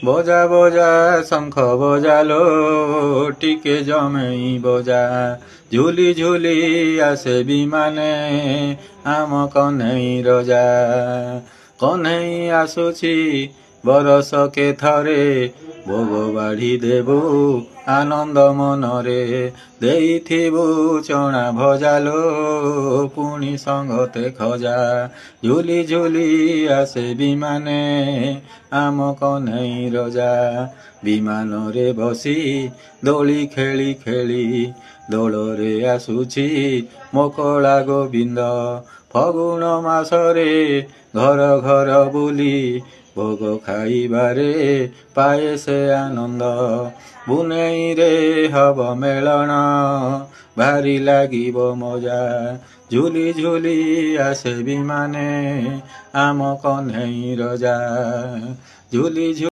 বজা বজা শঙ্খ বজালো টিকে জমেই বজা ঝুলি ঝুলি আসে বিমানে ଆମ କହ୍ନେଇ ରଜା କହ୍ନେଇ ଆସୁଛି ବରଷକେ ଥରେ ଭୋଗ ବାଢ଼ି ଦେବୁ ଆନନ୍ଦ ମନରେ ଦେଇଥିବୁ ଚଣା ଭଜାଲୋ ପୁଣି ସଙ୍ଗତେ ଖଜା ଝୁଲି ଝୁଲି ଆସେ ବିମାନେ ଆମ କହ୍ନେଇ ରଜା ବିମାନରେ ବସି ଦୋଳି ଖେଳି ଖେଳି ଦୋଳରେ ଆସୁଛି ମୋକଳା ଗୋବିନ୍ଦ ଫଗୁଣ ମାସରେ ଘର ଘର ବୁଲି ଭୋଗ ଖାଇବାରେ ପାଏ ସେ ଆନନ୍ଦ ବୁନେଇରେ ହବ ମେଳଣ ଭାରି ଲାଗିବ ମଜା ଝୁଲି ଝୁଲି ଆସେ ବିମାନେ ଆମ କହ୍ନେଇ ରଜା ଝୁଲି ଝୁଲି